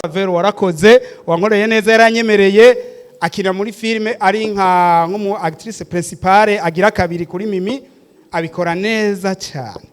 Vero warakoze wankoreye neza yaranyemereye akina muri filme ari nk'umu actrice principale agira kabiri kuri Mimi abikora neza cyane.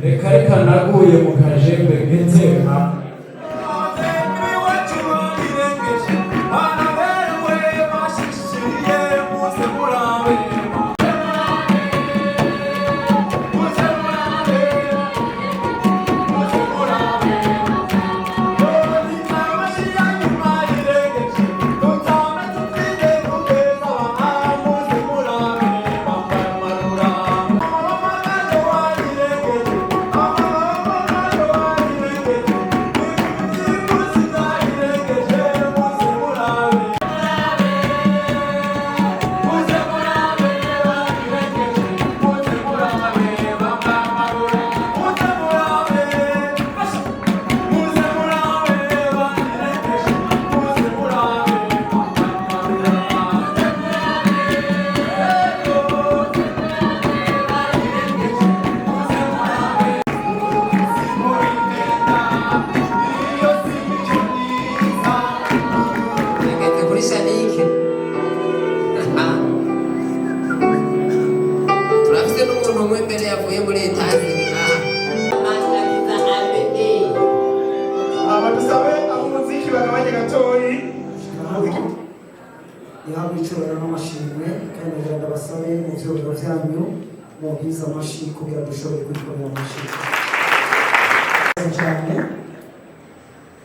Reka naguye mu kajembe getema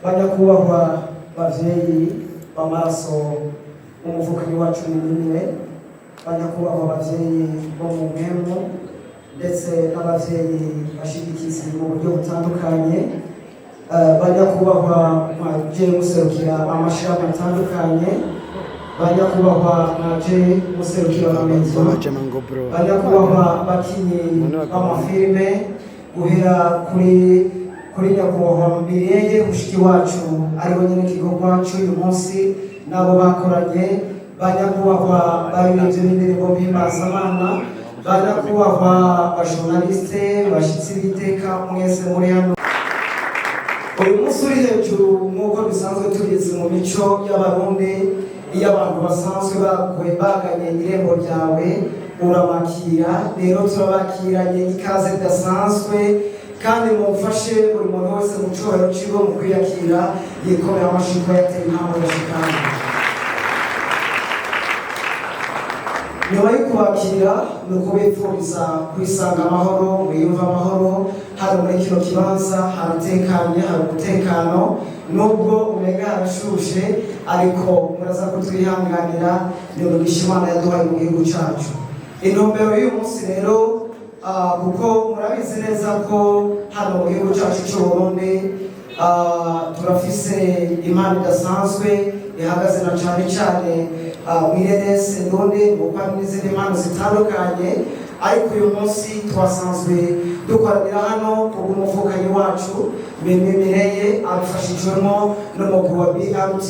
Banyakubahwa bavyeyi b'amaraso umuvukanyi wacu n'imwe, banyakubahwa bavyeyi bo mu mpemu ndetse n'abavyeyi bashigikiza mu buryo butandukanye, banyakubahwa mwaje muserukira amashami atandukanye, banyakubahwa mwaje muserukira amezo, banyakubahwa bakinyi b'amafilme guhera kuri nyakubahwa Mirenge mushiki wacu ariwe nyine kigogwa cy'uyu munsi nabo bakoranye, banyakubahwa baririmbye n'indirimbo mpimbazamanana, banyakubahwa bajournaliste bashitsi b'iteka mwese muri hano. Uyu munsi uri hejuru nk'uko bisanzwe tubizi mu mico y'abarundi, iyo abantu basanzwe baganye irembo ryawe uramakira, rero turabakiranye ikaze ridasanzwe kandi mufashe buri muntu wese mu cyubahiro cyiwe mu kwiyakira yikorera amashiko yateye intambwe yashikanye. Nyuma yo kubakira ni ukubifuriza kwisanga amahoro, mwiyumva amahoro, hari muri kino kibanza haratekanye, hari umutekano, nubwo umega harashushe ariko muraza kutwihanganira, ni umugisha Imana yaduhaye mu gihugu cyacu. Intumbero y'uyu munsi rero kuko murabizi neza ko hano mu gihugu cyacu cy'u Burundi turafise imana idasanzwe ihagaze na cyane cyane mwirerese none gukora n'izindi mpano zitandukanye, ariko uyu munsi twasanzwe dukoranira hano kubw'umuvukanyi wacu Mireye abifashijwemo n'umugwi wa BMT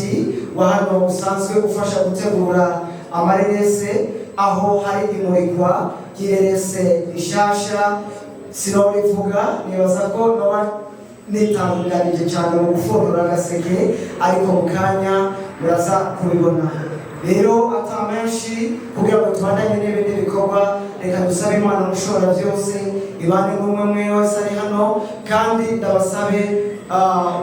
wa hano usanzwe ufasha gutegura amarerese, aho hari imurikwa ry'irerese rishasha. Sinobivuga, nibaza ko noba nitanguranije cyane mu gufundura agaseke, ariko mu kanya muraza kubibona. Rero atamenshi kugira ngo tubandanye n'ibindi bikorwa, reka dusabe Imana mushobora byose ibane n'umwe mwe wese ari hano, kandi ndabasabe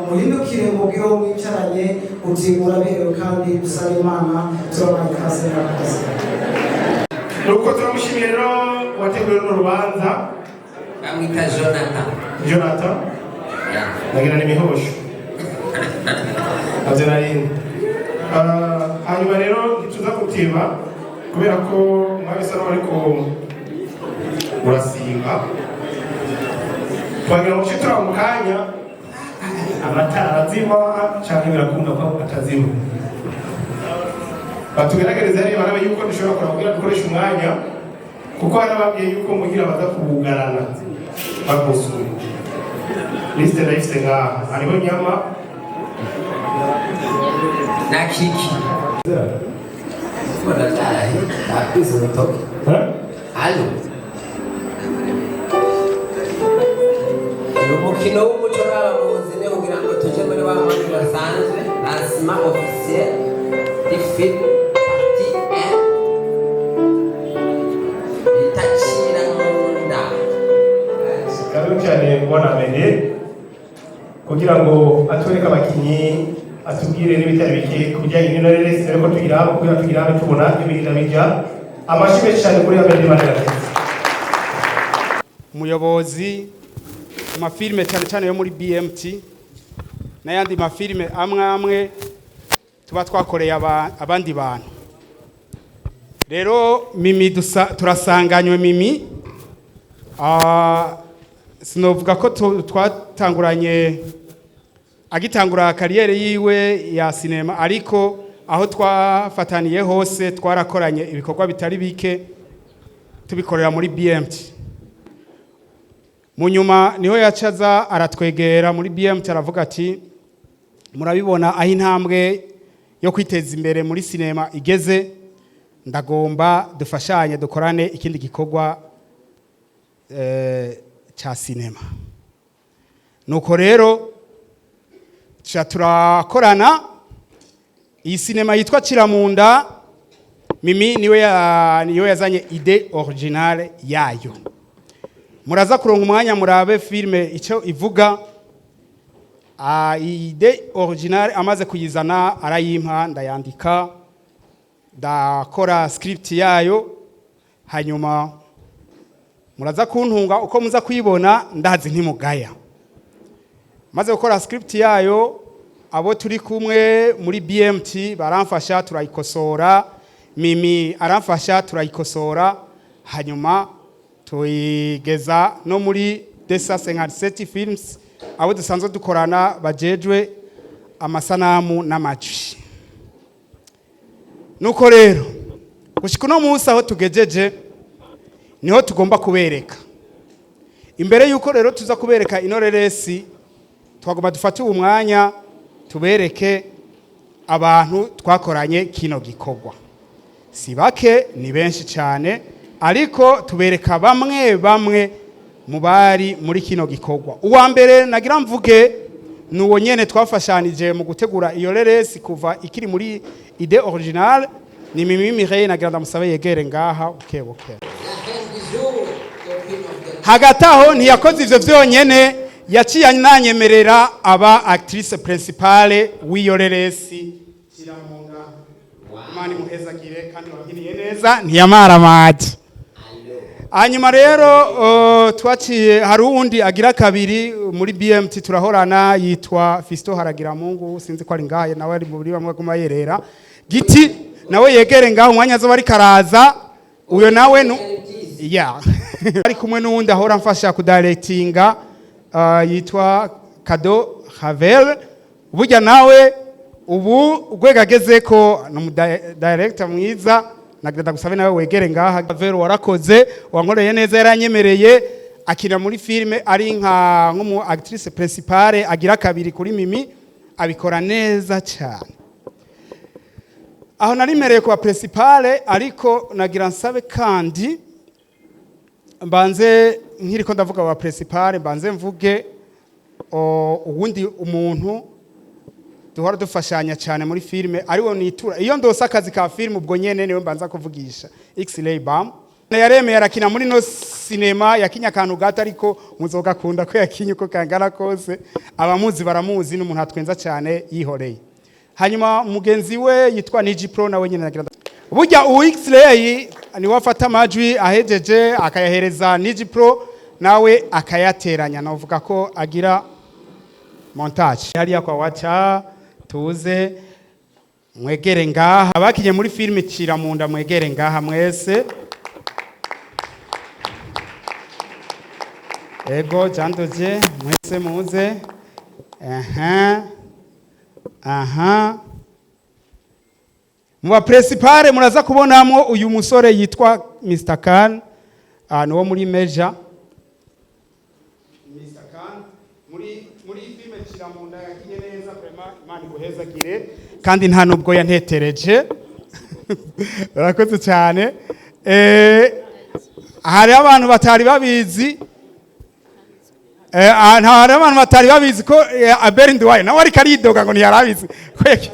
muhindukire mu bwiro mwicaranye uti muraberewe, kandi dusabe Imana tubabaye ikaze n'akazi. Nuko turamushimira rero wateguye runo rubanza, amwita Jonathan nagira n'imihosho navyo narindi. Hanyuma rero ntituza gutiba kubera ko mwabisa no ariko murasinga, twagira ngo shitura mu kanya amatara azima canke birakunda ko atazima, batugerageza rero barabe yuko dushobora kugira dukoresha umwanya, kuko harababwiye yuko mugira baza kubugarana bagosura. Liste ndayifite ngaha, hariho nyama na kiki. Mbona cyari napize urutoki. Halo. Umukino w'umuco n'abamuzi ne kugira ngo tuje muri wa mwanya basanzwe lancement officiel du film partie 1 itachira munda. Karibu cyane mbona mbere kugira ngo atwereke abakinyi, atubwire n'ibitari bike kujyanye n'irerese rero tugira kugira tugira tubona ibintu bijya amashime cyane kuri abandi bantu. Umuyobozi mafilme cyane cyane yo muri BMT n'ayandi mafilme amwe tuba twakoreye abandi bantu. Rero Mimi turasanganywe Mimi, sinovuga ko twatanguranye agitangura kariyere yiwe ya sinema, ariko aho twafataniye hose twarakoranye ibikorwa bitari bike tubikorera muri BMT. Munyuma niho yacaza aratwegera muri BMT aravuga ati murabibona aho intambwe yo kwiteza imbere muri sinema igeze, ndagomba dufashanye dukorane ikindi gikorwa cha sinema. Nuko rero turakorana iyi sinema yitwa Kiramunda. Mimi niwe yazanye ide originale yayo. Muraza kuronka umwanya murabe filme icyo ivuga. Ide originale amaze kuyizana arayimpa, ndayandika, ndakora script yayo, hanyuma muraza kuntunga uko muza kuyibona ndazi ntimugaya. Maze gukora script yayo, abo turi kumwe muri BMT baramfasha turayikosora, Mimi aramfasha turayikosora, hanyuma tuyigeza no muri Desa 57 Films, abo dusanzwe dukorana bajejwe amasanamu n'amajwi. Nuko rero gushika no munsi aho tugejeje niho tugomba kubereka. Imbere yuko rero tuza kubereka inoreresi, twagomba dufate umwanya tubereke abantu twakoranye kino gikorwa. Si bake ni benshi cyane, ariko tubereka bamwe mu bari muri kino gikorwa. Uwa mbere nagira mvuge nuwo nyene twafashanije mu gutegura iyo reresi kuva ikiri muri ide originale, ni Mimi Mireye nagira ndamusabe yegere ngaha ukebuke. hagati aho ntiyakoze ivyo vyonyene, yaciye ananyemerera aba actrice principale w'iyo reresi Kiramunda. Imana imuhezagire kandi wabwiriye neza ntiyamara maji. Hanyuma rero twaciye hari uwundi agira kabiri muri BMT turahorana yitwa Fisto Haragiramungu, sinzi ko ari ngahe nawe ari muri bamwe guma yerera giti nawe yegere ngaho umwanya azoba ari karaza uyo nawe yeah ari kumwe n'uwundi ahora mfasha kudirectinga yitwa Kado Havel. Burya nawe ubu ugwegageze ko no director mwiza nagenda gusabe nawe wegere ngaha. Havel warakoze wankoreye neza, yaranyemereye akina muri filme ari nk'umu actrice principale agira kabiri kuri Mimi, abikora neza cyane. Aho narimereye kuba principale, ariko nagira nsabe kandi mbanze nkiriko ndavuga wa principale mbanze mvuge uwundi umuntu duhora dufashanya cyane muri filme ariwo nitura iyo ndose akazi ka filme ubwo nyene niwe mbanza kuvugisha X-Ray Bam. Yaremeye arakina muri no cinema yakinya kantu gato, ariko muzogakunda ko yakinye uko kangana kose, abamuzi baramuzi n'umuntu atwenza cyane yihoreye. Hanyuma mugenzi we yitwa Niji Pro nawe nyine nagira burya X-Ray ni wafata amajwi ahejeje akayahereza Niji Pro nawe akayateranya, navuga ko agira montage hariya kwa wacha tuze mwegere ngaha abakinye muri filme Kiramunda, mwegere ngaha mwese. Ego jandoje mwese muze. Muba principale muraza kubonamo uyu musore yitwa Mr. Khan, no muri Meja. Mr. Khan muri filme Kiramunda yakinye neza, vraiment Imana iguhezagire kandi nta nubwo yantetereje. Urakoze cyane. Hari abantu batari babizi hari abantu batari babizi ko Abel Nduwaye nawe ari karidoga ngo ntiyarabizi kweke.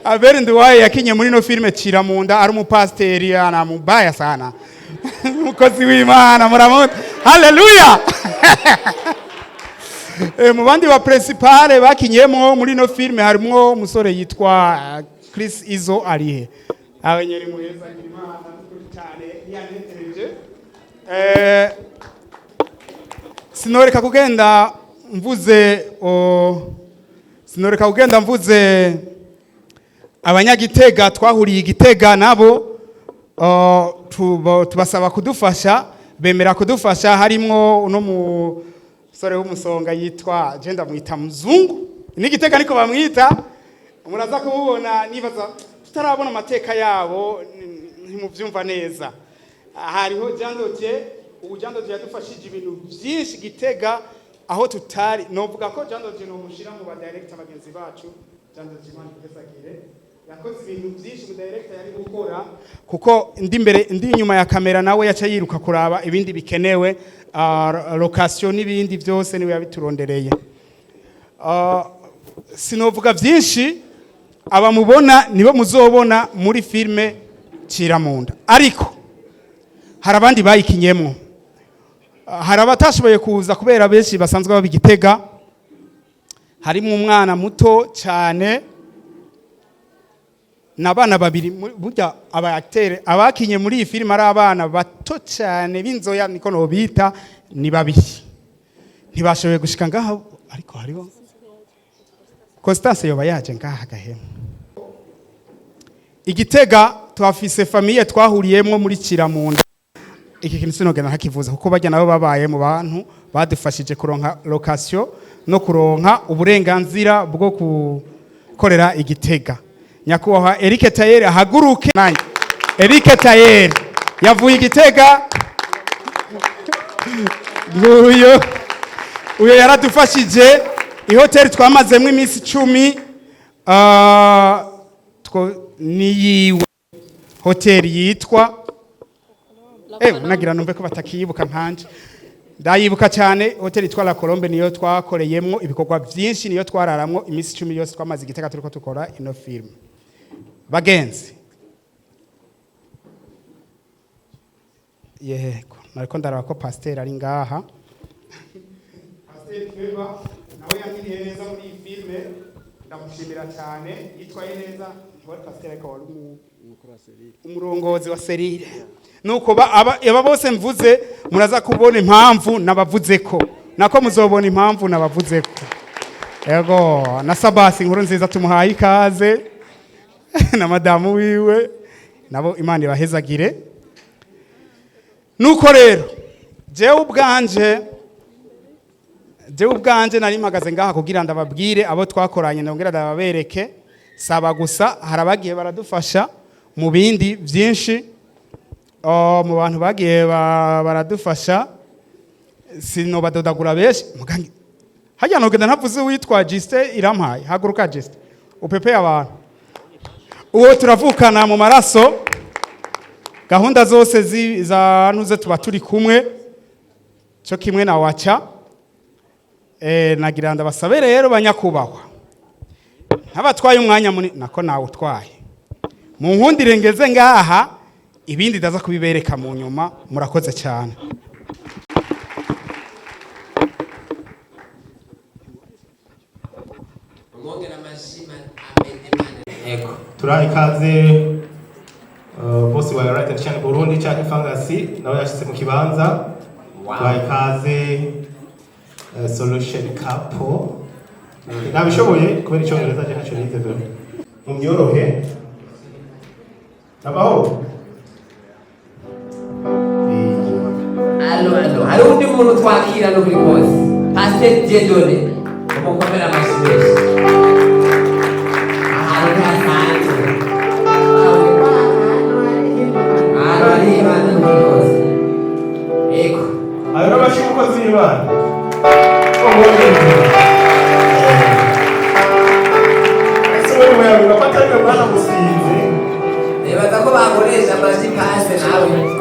Abel Nduwaye yakinye muri no filme Kiramunda ari umupasteri anamubaya sana. Mukozi w'Imana muramubona. Haleluya. Mu bandi ba principale bakinyemo muri no filme harimo umusore yitwa Chris Izo arihe. Abanyeri muheza Imana cyane yanetereje. Sinoreka kugenda mvuze abanyagitega twahuriye Igitega nabo tubasaba kudufasha, bemera kudufasha. Harimo uno musore w'umusonga yitwa Jenda mwita Muzungu n'Igitega niko bamwita, muraza kumubona nibaza tutarabona amateka yabo ntimuvyumva neza. Hariho Jandoje, ubu Jandoje yadufashije ibintu byinshi Gitega aho tutari, novuga ko Jandoje no mushira mu ba director bagenzi bacu. Jandoje Imana ikezagire yakoze ibintu byinshi mu director yari gukora, kuko ndi inyuma ya kamera nawe yaca yiruka kuraba ibindi bikenewe, location n'ibindi byose niwe yabiturondereye. Sinovuga byinshi, abamubona nibo muzobona muri filme Kiramunda, ariko hari abandi bayikinyemo. Hari abatashoboye kuza kubera benshi basanzwe babigitega. Harimo umwana muto cyane n'abana babiri, burya aba acteur abakinye muri iyi filime ari abana bato cyane b'inzoya niko no bita, ni babiri ntibashoboye gushika ngaho, ariko hariho Constance yoba yaje ngaha gahema. Igitega twafise famille twahuriyemo muri Kiramunda. Iki kintu sinogena hakivuza kuko bajya nabo babaye mu bantu badufashije kuronka location no kuronka uburenganzira bwo gukorera Igitega. Nyakubahwa Eric Tayer ahaguruke nanjye. Eric Tayer yavuye Igitega. Uyo yaradufashije ihoteli twamazemo iminsi 10 niyiwe hoteli yitwa nagira numve ko batakiyibuka nkanje. Ndayibuka cyane hoteli yitwa La Colombe, niyo twakoreyemo ibikorwa byinshi, niyo twararamwo iminsi 10 yose twamaze Igitega turiko tukora ino film. Bagenzi yego nariko ndaraba ko pasteur ari ngaha. Pasteur Tweba nawe yangiriye neza muri iyi filme, ndamushimira cyane, yitwaye neza. Wari pasteur ariko wari umurongozi wa serire. Nuko aba bose mvuze muraza kubona impamvu nabavuze ko. Nako muzobona impamvu nabavuze ko. Yego na Sabasi inkuru nziza tumuhaye ikaze na madamu wiwe nabo Imana ibahezagire. Nuko rero jewe ubwanje nari mpagaze ngaha kugira ndababwire abo twakoranye ndongera ndababereke. Saba gusa harabagiye baradufasha mu bindi byinshi, mu bantu bagiye baradufasha sino badodagura benshi mugangi hajya nogenda ntavuze witwa Juste irampaye haguruka Juste upepe abantu uwo turavukana mu maraso, gahunda zose za nuze tuba turi kumwe cyo kimwe na wacha. Nagira ndabasabe rero banyakubahwa ntabatwaye umwanya nako nawe utwaye mu nkundire ngeze ngaha, ibindi ndaza kubibereka mu nyuma. Murakoze cyane. Turaha ikaze bosi wa Right Action Burundi cyangwa Fangasi nawe yashyize mu kibanza. Turaha ikaze Solution Couple nabishoboye kubera icyongereza cyo ntacyo nize byo mu myorohe nabaho. Allo hari undi muntu twakira no kuri bose Pasteur Dieudonné umukomera amashimwe ahantu hasanzwe ari ibana n'umukozi eko ayo n'abashimwe umukozi w'Imana nibaza ko bakoresha amajwi pase nawe.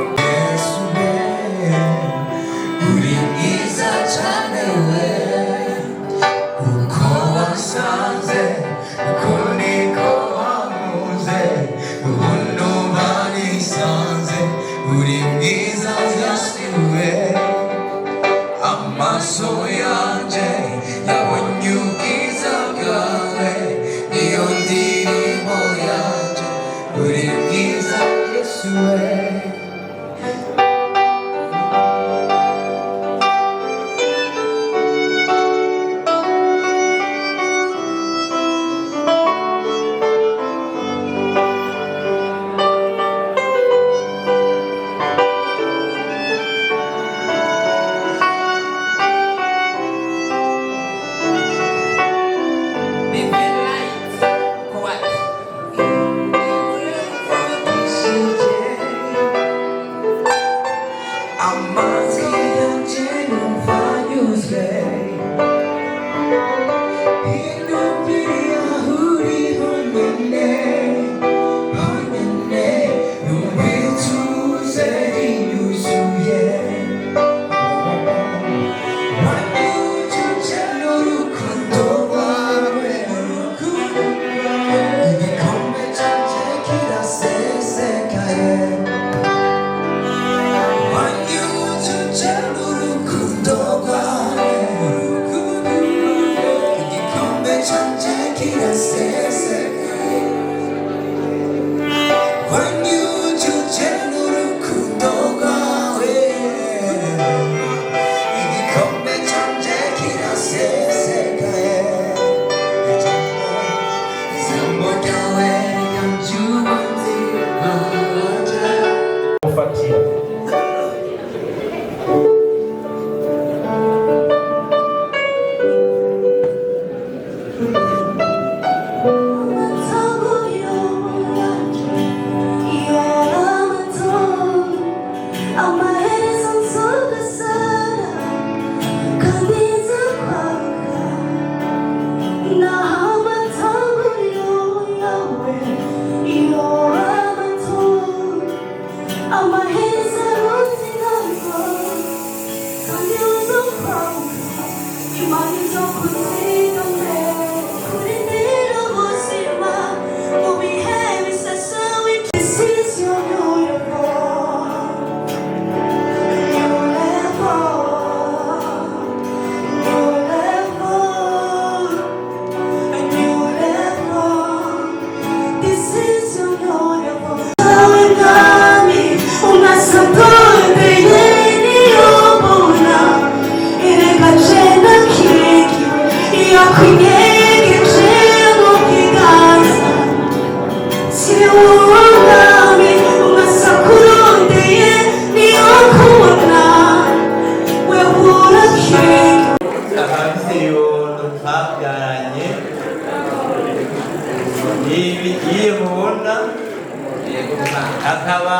akaba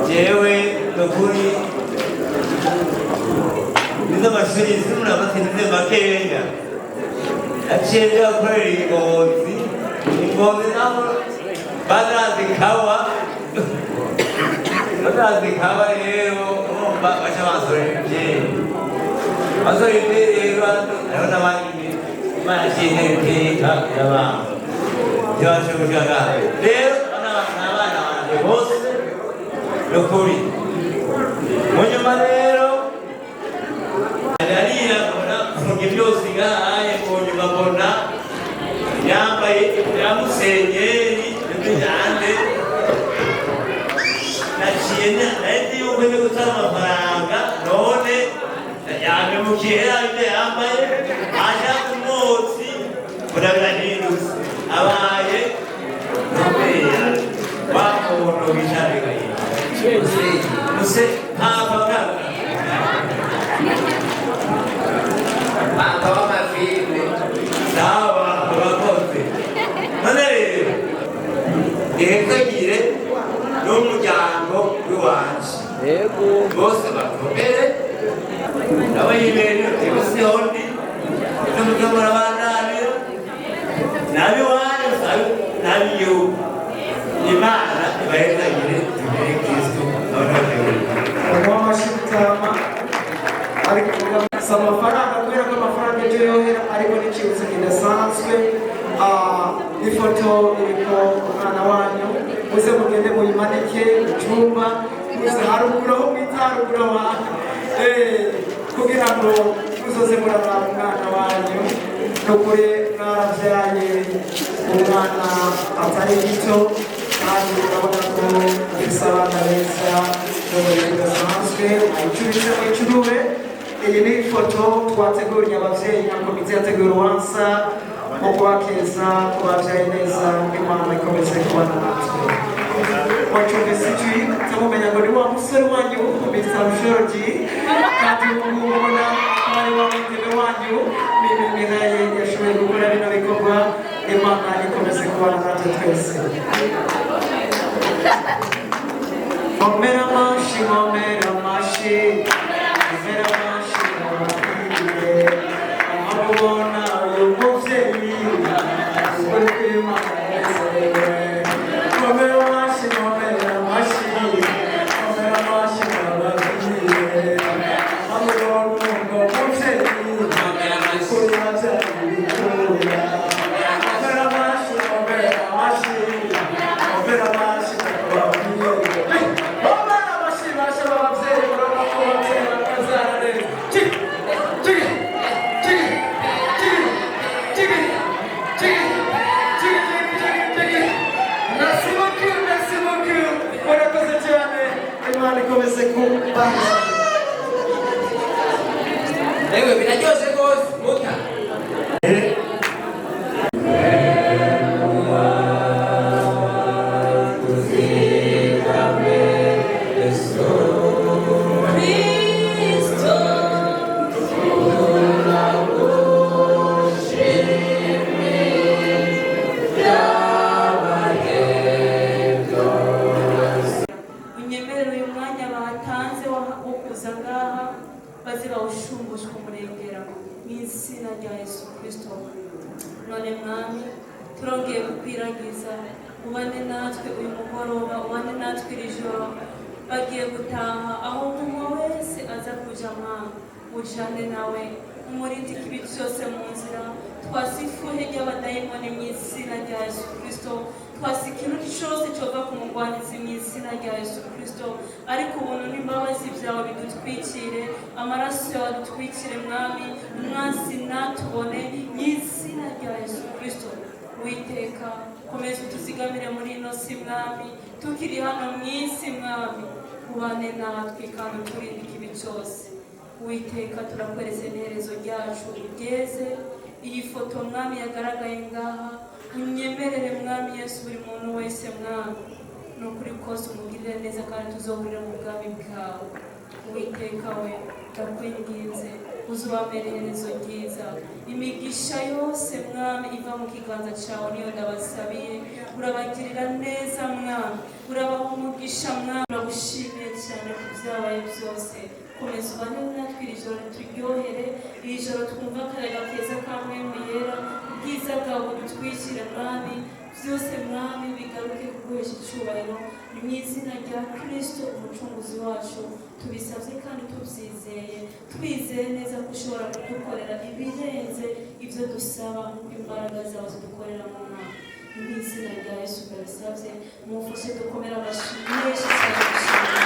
jewe nukuri nizo mashuri zimuna batsinze makeya aciye akorera ingozi naho bazazikawa rero urumva baca basora rero hariho n'abandi imana aciye iteka irabanga ibyo baje gushaka rero n'abana banjye bose nukuri mu nyuma rero ararira mbona kuvuga byose ngahaye mu nyuma mbona yambaye yamusenyeri n'ibijyane naciye nahise yuko ndi gutanga amafaranga none yamemukiye ibyo yambaye aja ku mwotsi burabirahindutse abaye kubera wa muntu wicarikaye muse ntapfa Papa w'amafilme sawa abakozi none rero ihekagire n'umuryango w'iwanje bose bakomere nabo yibere ibisihondi n'umuryango w'abandabira nabiwanyu nabigihugu imana ibahekagire imbere kristo amashitama ariko si amafaranga kubera ko amafaranga ibyo yohera ariko n'ikibuze kidasanzwe ifoto iriko umwana wanyu muze mugende muyimanike mu cyumba muze haruguru aho mwita haruguru abantu kugira ngo muzoze muraraba umwana wanyu nukuri mwarabyaye umwana atari gito kandi urabona ko ufise abana beza n'uburyo budasanzwe ayicubitse mu icurube. Iyi ni ifoto twateguriye ababyeyi na komite yateguye urubanza mu kubakeza ku babyaye neza imana ikomeze kubana natwe wacumvise ijwi tamumenya ngo ni wa musore wanyu Mr. George kandi mubona ko ari wa mugebe wanyu Mihaye yashoboye gukora bino bikorwa imana ikomeze kubana natwe twese. Momera amashi momera amashi momera amashi amabona uyu mubyeyi uri kwimana nezerewe momera amashi momera amashi momera amashi ababwiye amabona uyu mubyeyi kuri yabyariye bitoya momera amashi momera amashi momera amashi ababwiye Ewe binaryoshe rwose muta unyemerera uyu mwanya batanze wo kuza ngaha bazira ushumbushwa umurengera mu izina rya Yesu Kristo. None mwami turongeye kukwiragiza ubane natwe uyu mugoroba ubane natwe iri joro bagiye gutaha aho umwe wese aza kuja mwami ujane nawe umurindi kibi cyose mu nzira twasifuhe ry'abadayimoni mu izina rya Yesu Kristo twasi ikintu cyose cyova ku mugwanizi mu izina rya Yesu Kristo ariko ubuntu n'imbabazi byawe bidutwikire amaraso yawe adutwikire mwami umwansi natubone mu izina rya Yesu Kristo. Uwiteka komeza utuzigamire muri ino si mwami tukiri hano mu isi mwami ubane natwe kandi uturinde ikibi cyose. Uwiteka turakwereze iherezo ryacu ugeze iyi foto mwami yagaragaye ngaha unyemerere mwami Yesu buri muntu wese mwami nukuri kose umugirire neza kandi tuzohurira mu bwami bwawe Uwiteka we ndakwinginze uzubamerereza ryiza imigisha yose mwami iva mu kiganza cyawe niyo ndabasabiye urabagirira neza mwami urabaha umugisha mwami uragushimiye cyane ku byabaye byose komeza ubane natwe iri joro turyohere iri joro twumva akayaga keza ka mwemu yera ubwiza bwawe budutwikire mwami byose mwami bigaruke kuguhesha icyubahiro mu izina rya Kristo umucunguzi wacu tubisabye kandi tubyizeye twizeye neza ko ushobora kudukorera ibirenze ibyo dusaba nk'uko imbaraga zawe zidukorera mu mwaka mu izina rya Yesu ndabisabye mufashe dukomere amashyi menshi cyane.